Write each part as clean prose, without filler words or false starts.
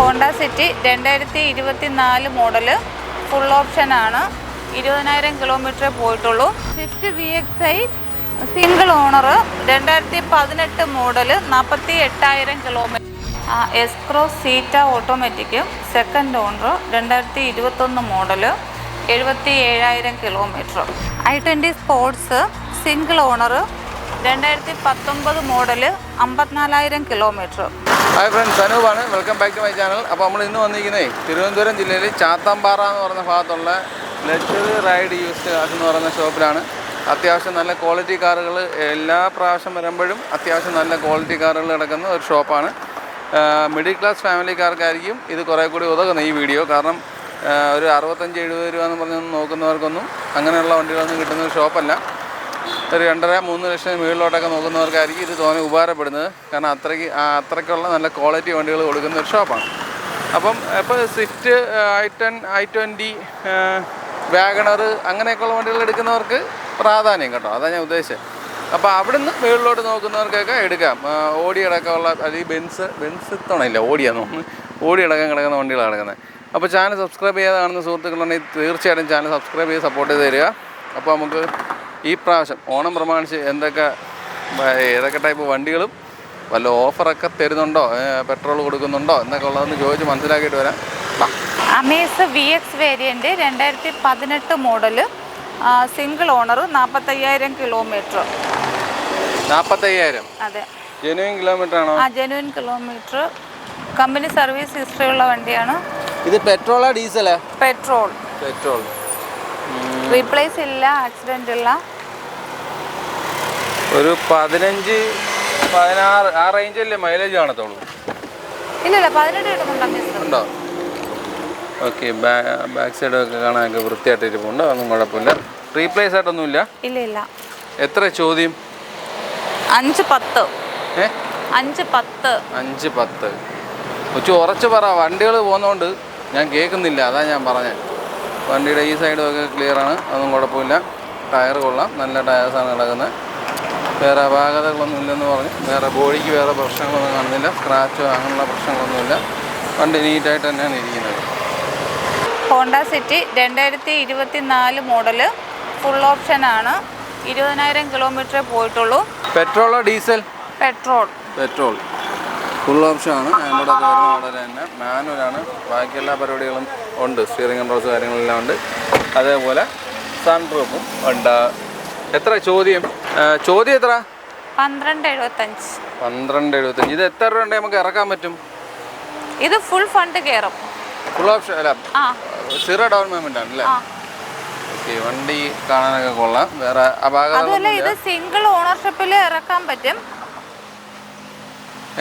Honda city 2024 model, full ഓപ്ഷനാണ്. 20,000 kilometre പോയിട്ടുള്ളൂ. Swift VXi single owner, 2018 model, 48,000 kilometre. S Cross Zeta automatic, second owner, 2021 model, 77,000 kilometre. i20 sports single owner, 2019 model, 54,000 kilometre. Hi friends, അനൂപാണ്. Welcome back to my channel. അപ്പോൾ നമ്മൾ ഇന്ന് വന്നിരിക്കുന്നത് തിരുവനന്തപുരം ജില്ലയിൽ ചാത്താമ്പാറ എന്ന് പറയുന്ന ഭാഗത്തുള്ള ലക്ഷറി റൈഡ് യൂസ്ഡ് കാർസ് എന്ന് പറയുന്ന ഷോപ്പിലാണ്. അത്യാവശ്യം നല്ല ക്വാളിറ്റി കാറുകൾ എല്ലാ പ്രാവശ്യം വരുമ്പോഴും അത്യാവശ്യം നല്ല ക്വാളിറ്റി കാറുകൾ കിടക്കുന്ന ഒരു ഷോപ്പാണ്. മിഡിൽ ക്ലാസ് ഫാമിലിക്കാർക്കായിരിക്കും ഇത് കുറേ കൂടി ഉതകുന്ന ഈ വീഡിയോ. കാരണം ഒരു 65-70 രൂപ എന്ന് പറഞ്ഞൊന്നും നോക്കുന്നവർക്കൊന്നും അങ്ങനെയുള്ള വണ്ടികളൊന്നും കിട്ടുന്ന ഒരു ഷോപ്പല്ല. ഒരു 2.5-3 ലക്ഷം മുകളിലോട്ടൊക്കെ നോക്കുന്നവർക്കായിരിക്കും ഇത് തോന്നെ ഉപകാരപ്പെടുന്നത്. കാരണം അത്രയ്ക്കുള്ള നല്ല ക്വാളിറ്റി വണ്ടികൾ കൊടുക്കുന്ന ഒരു ഷോപ്പാണ്. അപ്പം ഇപ്പോൾ സ്വിഫ്റ്റ്, i20, വാഗണർ അങ്ങനെയൊക്കെയുള്ള വണ്ടികൾ എടുക്കുന്നവർക്ക് പ്രാധാന്യം കേട്ടോ, അതാണ് ഞാൻ ഉദ്ദേശിച്ചത്. അപ്പോൾ അവിടുന്ന് മുകളിലോട്ട് നോക്കുന്നവർക്കൊക്കെ എടുക്കാം. ഓടി അടക്കമുള്ള, അല്ലെങ്കിൽ ബെൻസ് തോന്നില്ല, ഓടിയാന്ന് തോന്നുന്നു, ഓടി അടക്കം കിടക്കുന്ന വണ്ടികളാണ് കിടക്കുന്നത്. അപ്പോൾ ചാനൽ സബ്സ്ക്രൈബ് ചെയ്യാതെ കാണുന്ന സുഹൃത്തുക്കളുണ്ടെങ്കിൽ തീർച്ചയായിട്ടും ചാനൽ സബ്സ്ക്രൈബ് ചെയ്ത് സപ്പോർട്ട് ചെയ്ത് തരിക. അപ്പോൾ നമുക്ക് ഈ പ്രാവശ്യം ഓണം പ്രമാണിച്ച് ഏതൊക്കെ ടൈപ്പ് വണ്ടികളും വല്ല ഓഫറൊക്കെ തരുന്നുണ്ടോ, പെട്രോൾ കൊടുക്കുന്നുണ്ടോ എന്നൊക്കെ ഉള്ളതെന്ന് ചോദിച്ച് മനസ്സിലാക്കിയിട്ട് വരാം. Amaze VX variant 2018 model, single owner, 45,000 kilometre. 45,000? അതെ. ജെനുവിൻ കിലോമീറ്റർ ആണോ? Genuine kilometre. Company service history ഉള്ള വണ്ടിയാണ്. ഇത് പെട്രോളാ ഡീസലാ? പെട്രോൾ. റീപ്ലേസ് ഇല്ല, ആക്സിഡൻ്റ് ഇല്ല. ഒരു 15-16 ആ റേഞ്ചല്ലേ മൈലേജ് കാണത്തുള്ളൂ? ഇല്ല 18 കിട്ടുന്നുണ്ടോ? ഓക്കെ. ബാക്ക് സൈഡൊക്കെ കാണാനൊക്കെ വൃത്തിയായിട്ട് ഇരിപ്പുണ്ട്, അതൊന്നും കുഴപ്പമില്ല. റീപ്ലേസ് ആയിട്ടൊന്നുമില്ല? ഇല്ല. എത്ര ചോദ്യം? 5-10. 5-10. കൊച്ചു ഉറച്ച് പറ, വണ്ടികൾ പോകുന്നതുകൊണ്ട് ഞാൻ കേൾക്കുന്നില്ല, അതാണ് ഞാൻ പറഞ്ഞത്. വണ്ടിയുടെ ഈ സൈഡും ഒക്കെ ക്ലിയറാണ്, അതൊന്നും കുഴപ്പമില്ല. ടയർ കൊള്ളാം, നല്ല ടയേഴ്സാണ് കിടക്കുന്നത്. വേറെ അപാകതകളൊന്നും ഇല്ലെന്ന് പറഞ്ഞ്, വേറെ ബോഡിക്ക് വേറെ പ്രശ്നങ്ങളൊന്നും കാണുന്നില്ല, സ്ക്രാച്ചോ അങ്ങനെയുള്ള പ്രശ്നങ്ങളൊന്നുമില്ല. വണ്ടി നീറ്റായിട്ട് തന്നെയാണ് ഇരിക്കുന്നത്. ഹോണ്ട സിറ്റി 2024 മോഡല്, ഫുൾ ഓപ്ഷനാണ്. 20,000 കിലോമീറ്റർ പോയിട്ടുള്ളൂ. പെട്രോളോ ഡീസൽ? പെട്രോൾ. ഫുൾ ഓപ്ഷനാണ്. അതിൻ്റെ കൂടെ വരുന്ന മോഡൽ തന്നെ മാനുവലാണ്. ബാക്കി എല്ലാ പരിപാടികളും ഉണ്ട്, സ്റ്റിയറിംഗ് കൺട്രോൾസ് കാര്യങ്ങളെല്ലാം ഉണ്ട്. അതേപോലെ സൺറൂഫും ഉണ്ട്. എത്ര ചോദ്യം എത്ര? 12.75. ഇത് എത്ര രൂപ ഉണ്ടെങ്കിൽ നമുക്ക് ഇറക്കാൻ പറ്റും? ഇത് ഫുൾ ഫണ്ട് കയറും. ഫുൾ ഓപ്ഷൻ അല്ല, 0 ഡൗൺ പേയ്മെന്റ് ആണല്ലേ? ഓക്കെ. വണ്ടി കാണാനൊക്കെ കൊള്ളാം, വേറെ അതുമല്ല ഇത് സിംഗിൾ ഓണർഷിപ്പിൽ ഇറക്കാൻ പറ്റും.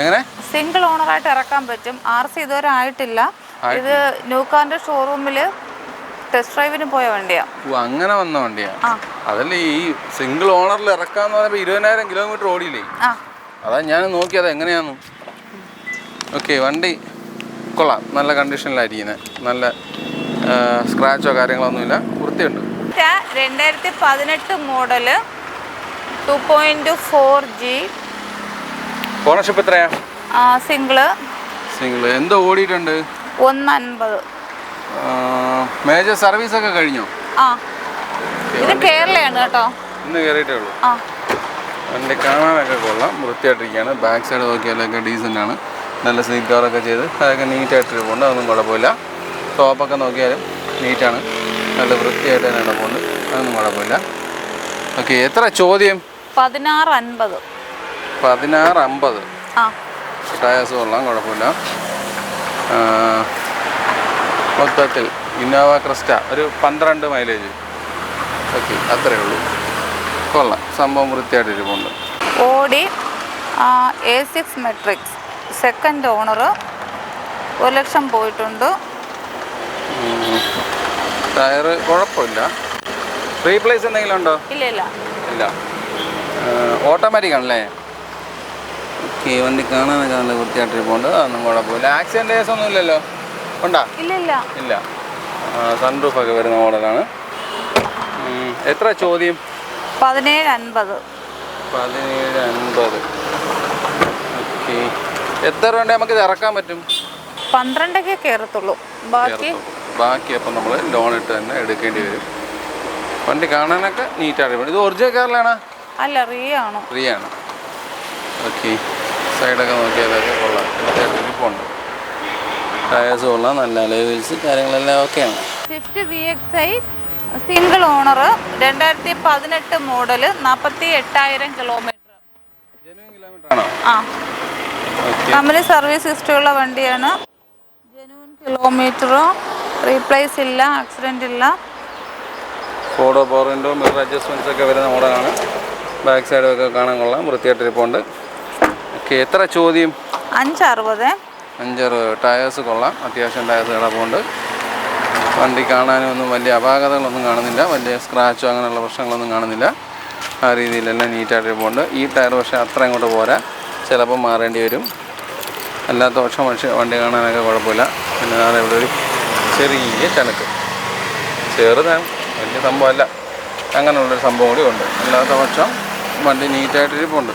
എങ്ങനെ? സിംഗിൾ ഓണറായിട്ട് ഇറക്കാൻ പറ്റും. RC ഇതുവരെ ആയിട്ടില്ല. ഇത് ന്യൂകാറിന്റെ ഷോറൂമിൽ ടെസ്റ്റ് ഡ്രൈവിന് പോയ വണ്ടിയാ. അങ്ങനെ വന്ന വണ്ടിയാ? അതല്ലേ ഈ സിംഗിൾ ഓണറിൽ ഇറക്കാന്ന് പറയുമ്പോൾ 20,000 കിലോമീറ്റർ ഓടിയില്ലേ? അതാ ഞാൻ നോക്കിയത് എങ്ങനെയാന്ന്. ഓക്കെ. വണ്ടി കൊള്ളാം, നല്ല കണ്ടീഷനിലായിരിക്കുന്നത്. നല്ല സ്ക്രാച്ചോ കാര്യങ്ങളൊന്നുമില്ല, വൃത്തിയുണ്ട്. 2018 മോഡല്, 2.4G. ഓണർഷിപ്പ് എത്രയാ? സിംഗിള്. എന്തോ ഓടിയിട്ടുണ്ട്? 150. മേജർ സർവീസ് ഒക്കെ കഴിഞ്ഞോ? ഇത് കേരളയാണ് കേട്ടോ, ഇന്ന് കയറിയിട്ടേ ഉള്ളൂ. വണ്ടി കാണാനൊക്കെ കൊള്ളാം, വൃത്തിയായിട്ടിരിക്കുകയാണ്. ബാക്ക് സൈഡ് നോക്കിയാലൊക്കെ ഡീസൻ്റ് ആണ്. നല്ല സീറ്റ് കവറൊക്കെ ചെയ്ത് അതൊക്കെ നീറ്റായിട്ടിരിപ്പുണ്ട്, അതൊന്നും കുഴപ്പമില്ല. ടോപ്പൊക്കെ നോക്കിയാലും നീറ്റാണ്, നല്ല വൃത്തിയായിട്ട് തന്നെ കിടപ്പുണ്ട്, അതൊന്നും കുഴപ്പമില്ല. ഓക്കെ. എത്ര ചോദ്യം? 16.50. 16.50. ടയേഴ്സ് കൊള്ളാം, കുഴപ്പമില്ല. മൊത്തത്തിൽ ഇന്നോവ ക്രിസ്റ്റ ഒരു 12 മൈലേജ്. ഓക്കെ, അത്രയേ ഉള്ളൂ. കൊള്ളാം, സംഭവം വൃത്തിയായിട്ടിരിപ്പുണ്ട്. ഓടി A6 മെട്രിക്സ്, സെക്കൻഡ് ഓണർ, 1 ലക്ഷം പോയിട്ടുണ്ട്. ടയർ കുഴപ്പമില്ല. റീപ്ലേസ് എന്തെങ്കിലും ഉണ്ടോ? ഇല്ല. ഓട്ടോമാറ്റിക് ആണല്ലേ? ഓക്കെ. വണ്ടി കാണാനൊക്കെ നല്ല വൃത്തിയായിട്ടിരിപ്പുണ്ട്, അതൊന്നും കുഴപ്പമില്ല. ആക്സിഡൻറ്റ് കേസ് ഒന്നും ഇല്ലല്ലോ? ഉണ്ടോ? ഇല്ല. സൺറൂഫൊക്കെ വരുന്ന മോഡലാണ്. എത്ര ചോദ്യം? 17.50. ഓക്കെ. എത്ര രൂപ നമുക്കിത് ഇറക്കാൻ പറ്റും? 12 കയറത്തുള്ളൂ. ബാക്കി അപ്പം നമ്മൾ ലോൺ ഇട്ട് തന്നെ എടുക്കേണ്ടി വരും. വണ്ടി കാണാനൊക്കെ നീറ്റായിട്ട്. ഇത് ഒറിജിനൽ കാറിലാണോ? അല്ല, റിയ ആണ്. ഓക്കെ, സൈഡൊക്കെ നോക്കിയാലൊക്കെ കൊള്ളാം. ഇരിപ്പുണ്ട്. ടയേഴ്സ് കൊള്ളാം, നല്ല ലെവൽസ് കാര്യങ്ങളെല്ലാം ഓക്കെയാണ്. Swift VXi single owner 2018 model 48,000 kilometre. Company service history ഉള്ള വണ്ടിയാണ്. ജെനുവിൻ കിലോമീറ്റർ, റീപ്ലേസ് ഇല്ല, ആക്സിഡന്റ് ഇല്ല. Four door power window, mirror adjustments ഒക്കെ വരുന്ന മോഡലാണ്. ബാക്ക് സൈഡൊക്കെ കാണാൻ കൊള്ളാം, വൃത്തിയായിട്ട് ഇരിപ്പുണ്ട്. ഓക്കെ, എത്ര ചോദ്യം? 560. ടയേഴ്സ് കൊള്ളാം, അത്യാവശ്യം ടയേഴ്സ് കിടപ്പുണ്ട്. വണ്ടി കാണാനൊന്നും വലിയ അപാകതകളൊന്നും കാണുന്നില്ല, വലിയ സ്ക്രാച്ചോ അങ്ങനെയുള്ള പ്രശ്നങ്ങളൊന്നും കാണുന്നില്ല. ആ രീതിയിലെല്ലാം നീറ്റായിട്ട് ഇരിപ്പുണ്ട്. ഈ ടയർ പക്ഷേ അത്ര ഇങ്ങോട്ട് പോരാ, ചിലപ്പോൾ മാറേണ്ടി വരും. അല്ലാത്ത പക്ഷം വണ്ടി കാണാനൊക്കെ കുഴപ്പമില്ല. പിന്നെ നാളെ ഇവിടെ ഒരു ചെറിയ ചനക്ക്, ചെറുതാണ്, വലിയ സംഭവമല്ല, അങ്ങനെയുള്ളൊരു സംഭവം കൂടി ഉണ്ട്. അല്ലാത്ത പക്ഷം വണ്ടി നീറ്റായിട്ട് ഇരിപ്പുണ്ട്,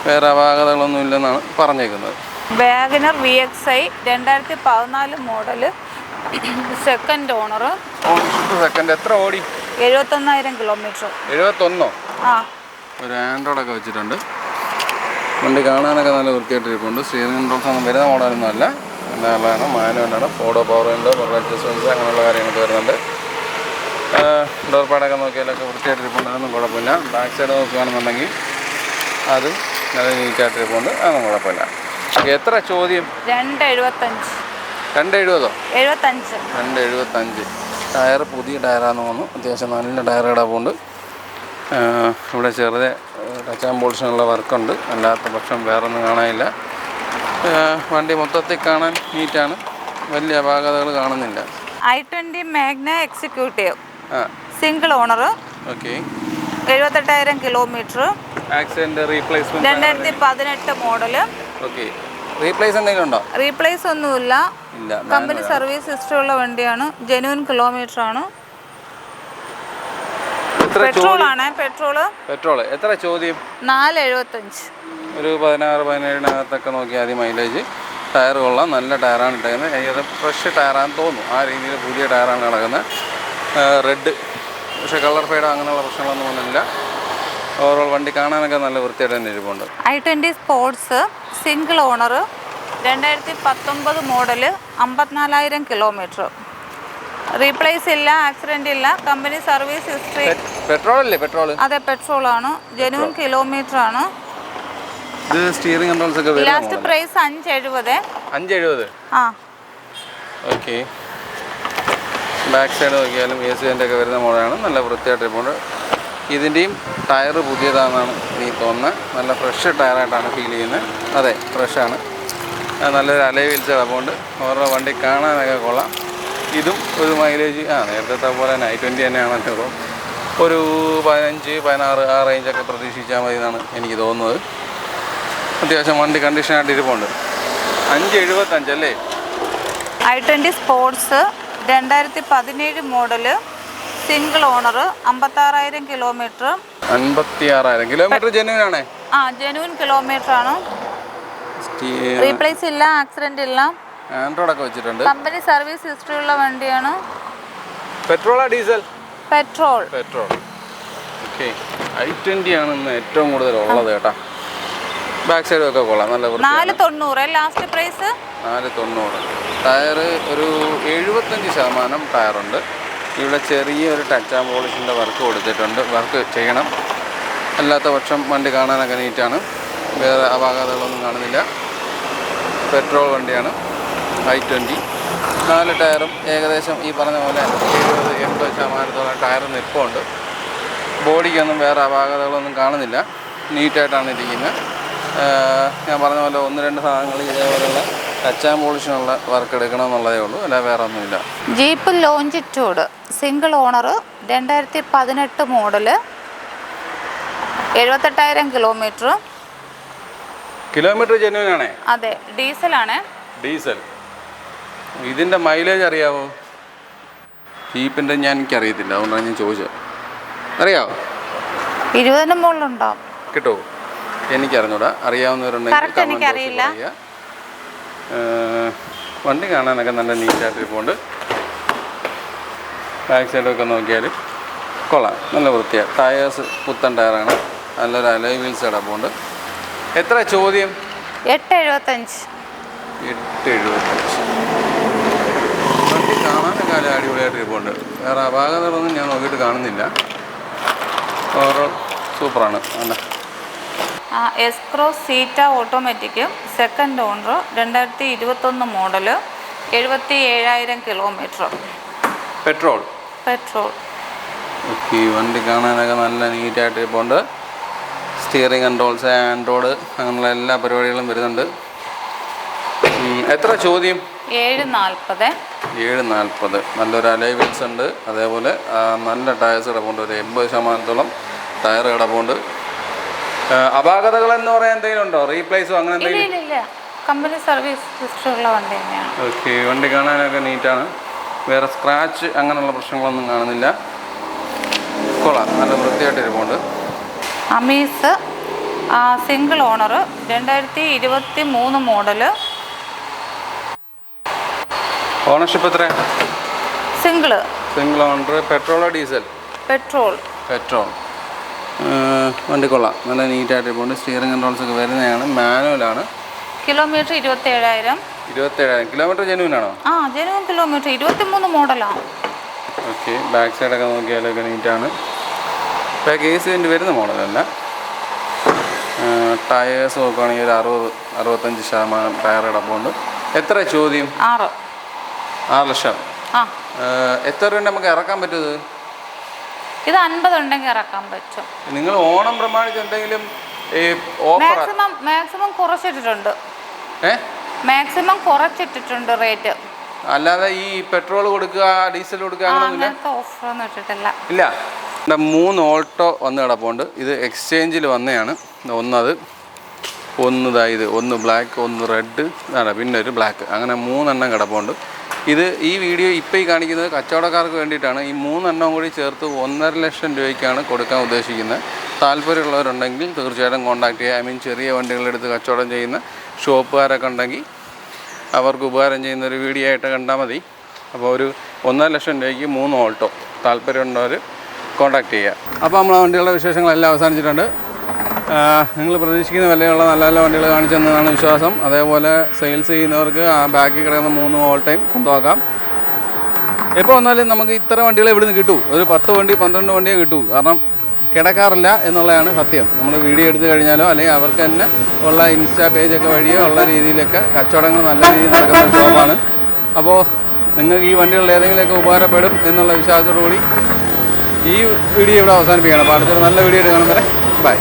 വേറെ അപാകതകളൊന്നും ഇല്ലെന്നാണ് പറഞ്ഞേക്കുന്നത്. WagonR VXi 2014 model, second owner. എത്ര ഓടി? 71,000 കിലോമീറ്റർ. 71? ആ, ഒരു ആൻഡ്രോയിഡൊക്കെ വെച്ചിട്ടുണ്ട്. വണ്ടി കാണാനൊക്കെ നല്ല വൃത്തിയായിട്ടിരിപ്പുണ്ട്. സ്റ്റിയറിംഗ് കൺട്രോൾസ് ഒന്നും വരുന്ന മോഡലൊന്നും അല്ല, നല്ലതാണ്. മാനുവലാണ്. ഫോർഡോ പവർ വിൻഡോ, മിറർ അഡ്ജസ്റ്റ്മെൻറ്റ്സ് അങ്ങനെയുള്ള കാര്യങ്ങളൊക്കെ വരുന്നുണ്ട്. ഡോർ പാഡൊക്കെ നോക്കിയാലൊക്കെ വൃത്തിയായിട്ടിരിപ്പുണ്ട്, അതൊന്നും കുഴപ്പമില്ല. ബാക്ക് സൈഡ് നോക്കുകയാണെന്നുണ്ടെങ്കിൽ അതും നല്ല നീറ്റായിട്ടിരിപ്പുണ്ട്, അതൊന്നും കുഴപ്പമില്ല. എത്ര ചോദ്യം? 275. 270? 75. 275. ടയർ പുതിയ ടയറാണെന്ന് തോന്നുന്നു, അത്യാവശ്യം നല്ല ടയർ കിടപ്പുണ്ട്. ഇവിടെ ചെറുതെ ടച്ച് ആൻഡ് പോളിഷിനുള്ള വർക്കുണ്ട്, അല്ലാത്ത പക്ഷം വേറൊന്നും കാണാനില്ല. വണ്ടി മൊത്തത്തിൽ കാണാൻ നീറ്റാണ്, വലിയ അപാകതകൾ കാണുന്നില്ല. i20 Magna executive, single owner. Okay, 78,000 kilometre. Accident replacement 2018 model. Okay, replace എന്തെങ്കിലും ഉണ്ടോ? റീപ്ലേസ് ഒന്നുമില്ല, കമ്പനി സർവീസ് ഹിസ്റ്ററി ഉള്ള വണ്ടിയാണ്. ജെനുവിൻ കിലോമീറ്റർ ആണ്. പെട്രോൾ എത്ര ചോദ്യം? 475. ഒരു 16-17 നോക്കിയാൽ മതി മൈലേജ്. ടയർ കൊള്ളാം, നല്ല ടയറാണ് ഇട്ടേക്കുന്നത്. ഏത് ഫ്രഷ് ടയറാണെന്ന് തോന്നുന്നു, ആ രീതിയിൽ പുതിയ ടയറാണ് കിടക്കുന്നത്. റെഡ്, പക്ഷേ കളർ ഫെയ്ഡോ അങ്ങനെയുള്ള പ്രശ്നങ്ങളൊന്നും ഒന്നുമില്ല. ഓവറോൾ വണ്ടി കാണാനൊക്കെ നല്ല വൃത്തിയായിട്ട് തന്നെ ഇരിപ്പുണ്ട്. i20 sports, single owner, 2019 model, 54,000 kilometre. Replace ഇല്ല, ആക്സിഡന്റ് ഇല്ല, കമ്പനി സർവീസ് ഹിസ്റ്ററി. പെട്രോൾ അല്ലേ? അതെ, പെട്രോൾ ആണ്. ജെനുവിൻ കിലോമീറ്റർ ആണ്. ഇത് സ്റ്റിയറിംഗ് കൺട്രോൾസ് ഒക്കെ വരുന്ന ലാസ്റ്റ് പ്രൈസ് 570. 570? ആ, ഓക്കെ. ബാക്ക് സൈഡ് നോക്കിയാലും AC വെൻ്റ് ഒക്കെ വരുന്ന മോഡലാണ്, നല്ല വൃത്തിയായിട്ട് ഇരിപ്പുണ്ട്. ഇതിൻ്റെയും ടയർ പുതിയതാണെന്നാണ് എനിക്ക് തോന്നുന്നത്. നല്ല ഫ്രഷ് ടയറായിട്ടാണ് ഫീൽ ചെയ്യുന്നത്. അതെ, ഫ്രഷാണ്. നല്ലൊരു അലോയ് വീൽസ് കിടപ്പുണ്ട്. ഓരോ വണ്ടി കാണാനൊക്കെ കൊള്ളാം. ഇതും ഒരു മൈലേജ് നേരത്തെ പോലെ തന്നെ i20 തന്നെയാണല്ലോ, ഒരു 15-16 ആ റേഞ്ചൊക്കെ പ്രതീക്ഷിച്ചാൽ മതി എന്നാണ് എനിക്ക് തോന്നുന്നത്. അത്യാവശ്യം വണ്ടി കണ്ടീഷനായിട്ട് ഇരിപ്പുണ്ട്. 575 അല്ലേ? i20 sports 2017 model, single owner, 56,000 kilometre. 56,000 kilometre genuine ആണേ? ആ, ജെനുവിൻ കിലോമീറ്റർ ആണ്. റീപ്ലേസ് ഇല്ല, ആക്സിഡന്റ് ഇല്ല, ആൻഡ്രോയിഡ് ഒക്കെ വെച്ചിട്ടുണ്ട്. കമ്പനി സർവീസ് ഹിസ്റ്ററി ഉള്ള വണ്ടിയാണ്. പെട്രോളാ ഡീസൽ? പെട്രോൾ. ഓക്കെ, i20 ആണ് ഇന്ന് ഏറ്റവും കൂടുതൽ ഉള്ളത് കേട്ടോ. ബാക്ക് സൈഡും ഒക്കെ കൊള്ളാം, നല്ല 490 ലാസ്റ്റ് പ്രൈസ്. 490. ടയർ ഒരു 75% ടയറുണ്ട്. ഇവിടെ ചെറിയൊരു ടച്ച് ആൻഡ് പോളിഷിൻ്റെ വർക്ക് കൊടുത്തിട്ടുണ്ട്, വർക്ക് ചെയ്യണം. അല്ലാത്ത പക്ഷം വണ്ടി കാണാനൊക്കെ നീറ്റാണ്, വേറെ അപാകതകളൊന്നും കാണുന്നില്ല. പെട്രോൾ വണ്ടിയാണ് i20. 4 ടയറും ഏകദേശം ഈ പറഞ്ഞ പോലെ 70-80% ടയർ നിൽപ്പുണ്ട്. ബോഡിക്കൊന്നും വേറെ അപാകതകളൊന്നും കാണുന്നില്ല, നീറ്റായിട്ടാണ് ഇരിക്കുന്നത്. ഞാൻ പറഞ്ഞ പോലെ 1-2 സാധനങ്ങൾ ഇതേപോലെയുള്ള ടച്ച് ആൻഡ് പോളിഷിനുള്ള വർക്ക് എടുക്കണമെന്നുള്ളതേ ഉള്ളൂ, അല്ല വേറെ ഒന്നുമില്ല. Jeep Longitude, single owner, 2018 model, 78,000 kilometre. Kilometre genuine ആണേ? അതെ, ഡീസലാണ്. ഡീസൽ. ഇതിൻ്റെ മൈലേജ് അറിയാവോ? ജീപ്പിൻ്റെ എനിക്കറിയത്തില്ല, അതുകൊണ്ടാണ് ഞാൻ ചോദിച്ചത്. അറിയാവോ? 20 മുകളിലുണ്ടാവും. കിട്ടുമോ? എനിക്കറിഞ്ഞൂടാ, അറിയാവുന്നവരുണ്ടെങ്കിൽ എനിക്കറിയില്ല. വണ്ടി കാണാനൊക്കെ നല്ല നീറ്റായിട്ട് ഇരിപ്പുണ്ട്. ബാക്ക് സൈഡൊക്കെ നോക്കിയാൽ കൊള്ളാം, നല്ല വൃത്തിയാണ്. ടയേഴ്സ് പുത്തൻ ടയറാണ്, നല്ലൊരു അലോയ് വീൽസ് കിടപ്പുണ്ട്. എത്ര ചോദ്യം? 875. 875. വണ്ടി കാണാനൊക്കെ അടിപൊളിയായിട്ട് ഇരിപ്പുണ്ട്. വേറെ അപാകതകളൊന്നും ഞാൻ നോക്കിയിട്ട് കാണുന്നില്ല. ഓവറോൾ സൂപ്പറാണ്. അല്ല S Cross Zeta automatic, second owner, 2021 model, 77,000 kilometre. Petrol. Okay. വണ്ടി കാണാനൊക്കെ നല്ല നീറ്റായിട്ട് ഇരിപ്പുണ്ട്. സ്റ്റിയറിംഗ് കൺട്രോൾസ്, ആൻഡ്രോയിഡ്, അങ്ങനെയുള്ള എല്ലാ പരിപാടികളും വരുന്നുണ്ട്. എത്ര ചോദ്യം? 740. നല്ലൊരു അലോയ് വീൽസ് ഉണ്ട്. അതേപോലെ നല്ല ടയേഴ്സ് കിടപ്പുണ്ട്. ഒരു 80% ടയർ കിടപ്പുണ്ട്. അപാകതകൾ എന്ന് പറയാൻ എന്തെങ്കിലും ഉണ്ടോ? റീപ്ലേസോ അങ്ങനെ എന്തെങ്കിലും? ഇല്ല, കമ്പനി സർവീസ് ഹിസ്റ്ററിയുള്ള വണ്ടി തന്നെയാണ്. ഓക്കെ. വണ്ടി കാണാനൊക്കെ നീറ്റാണ്. വേറെ സ്ക്രാച്ച് അങ്ങനെയുള്ള പ്രശ്നങ്ങളൊന്നും കാണുന്നില്ല. കൊള്ളാം, നല്ല വൃത്തിയായിട്ട് ഇരിപ്പുണ്ട്. Amaze single owner, 2023 model. Ownership എത്ര? Single owner. പെട്രോളോ ഡീസൽ? പെട്രോൾ. വണ്ടി കൊള്ളാം, നല്ല നീറ്റായിട്ട് ഇരിപ്പുണ്ട്. സ്റ്റിയറിംഗ് കൺട്രോൾസ് ഒക്കെ വരുന്നതാണ്. മാനുവലാണ്. കിലോമീറ്റർ 27,000. കിലോമീറ്റർ ജെനുവിനാണോ? Genuine kilometre. 23 മോഡലാണ്. ഓക്കെ. ബാക്ക് സൈഡൊക്കെ നോക്കിയാലൊക്കെ നീറ്റാണ്. ബാക്ക് AC വരുന്ന മോഡലല്ല. ടയേഴ്സ് നോക്കുകയാണെങ്കിൽ ഒരു 60-65% ടയർ കിടപ്പുണ്ട്. എത്ര ചോദ്യം? 6 ലക്ഷം. എത്ര രൂപ നമുക്ക് ഇറക്കാൻ പറ്റുന്നത്? ഇത് 50 ഉണ്ടെങ്കിൽ ഇറക്കാൻ പറ്റും. നിങ്ങൾ ഓണം പ്രമാണിച്ച് എന്തെങ്കിലും ഓഫർ? Maximum കുറച്ചിട്ടിട്ടുണ്ട് rate. അല്ലാതെ ഈ പെട്രോൾ കൊടുക്കുക, ഡീസൽ കൊടുക്കുക അങ്ങനത്തെ ഓഫറൊന്നും ഇട്ടിട്ടില്ല. ഇല്ല. 3 ഓൾട്ടോ വന്ന് കിടപ്പുണ്ട്. ഇത് എക്സ്ചേഞ്ചിൽ വന്നതാണ്. ഒന്ന് ബ്ലാക്ക്, ഒന്ന് റെഡ്, പിന്നെ ഒരു ബ്ലാക്ക്, അങ്ങനെ 3 എണ്ണം കിടപ്പുണ്ട്. ഈ വീഡിയോ ഇപ്പോൾ ഈ കാണിക്കുന്നത് കച്ചവടക്കാർക്ക് വേണ്ടിയിട്ടാണ്. ഈ 3 എണ്ണം കൂടി ചേർത്ത് 1.5 ലക്ഷം രൂപയ്ക്കാണ് കൊടുക്കാൻ ഉദ്ദേശിക്കുന്നത്. താല്പര്യമുള്ളവരുണ്ടെങ്കിൽ തീർച്ചയായിട്ടും കോൺടാക്ട് ചെയ്യുക. ചെറിയ വണ്ടികളെടുത്ത് കച്ചവടം ചെയ്യുന്ന ഷോപ്പുകാരൊക്കെ ഉണ്ടെങ്കിൽ അവർക്ക് ഉപകാരം ചെയ്യുന്നൊരു വീഡിയോ ആയിട്ട് കണ്ടാൽ മതി. അപ്പോൾ ഒരു 1.5 ലക്ഷം രൂപയ്ക്ക് 3 ഓൾട്ടോ, താല്പര്യമുള്ളവർ കോൺടാക്ട് ചെയ്യുക. അപ്പോൾ നമ്മൾ ആ വണ്ടികളുടെ വിശേഷങ്ങളെല്ലാം അവസാനിച്ചിട്ടുണ്ട്. നിങ്ങൾ പ്രതീക്ഷിക്കുന്ന വിലയുള്ള നല്ല നല്ല വണ്ടികൾ കാണിച്ചെന്നാണ് വിശ്വാസം. അതേപോലെ സെയിൽസ് ചെയ്യുന്നവർക്ക് ആ ബാക്കിൽ കിടക്കുന്ന 3 ഓൾട്ടോയും കൊണ്ടുപോകാം. എപ്പോൾ വന്നാലും നമുക്ക് ഇത്ര വണ്ടികൾ ഇവിടുന്ന് കിട്ടൂ. ഒരു 10 വണ്ടി 12 വണ്ടിയെ കിട്ടൂ. കാരണം കിടക്കാറില്ല എന്നുള്ളതാണ് സത്യം. നമ്മൾ വീഡിയോ എടുത്തു കഴിഞ്ഞാലോ അല്ലെങ്കിൽ അവർക്ക് തന്നെ ഉള്ള ഇൻസ്റ്റാ പേജൊക്കെ വഴിയോ ഉള്ള രീതിയിലൊക്കെ കച്ചവടങ്ങൾ നല്ല രീതിയിൽ നടക്കുന്ന ഷോപ്പാണ്. അപ്പോൾ നിങ്ങൾക്ക് ഈ വണ്ടികളിൽ ഏതെങ്കിലുമൊക്കെ ഉപകാരപ്പെടും എന്നുള്ള വിശ്വാസത്തോടു കൂടി ഈ വീഡിയോ ഇവിടെ അവസാനിപ്പിക്കുകയാണ്. അപ്പോൾ അടുത്തൊരു നല്ല വീഡിയോ കാണും വരെ ബൈ.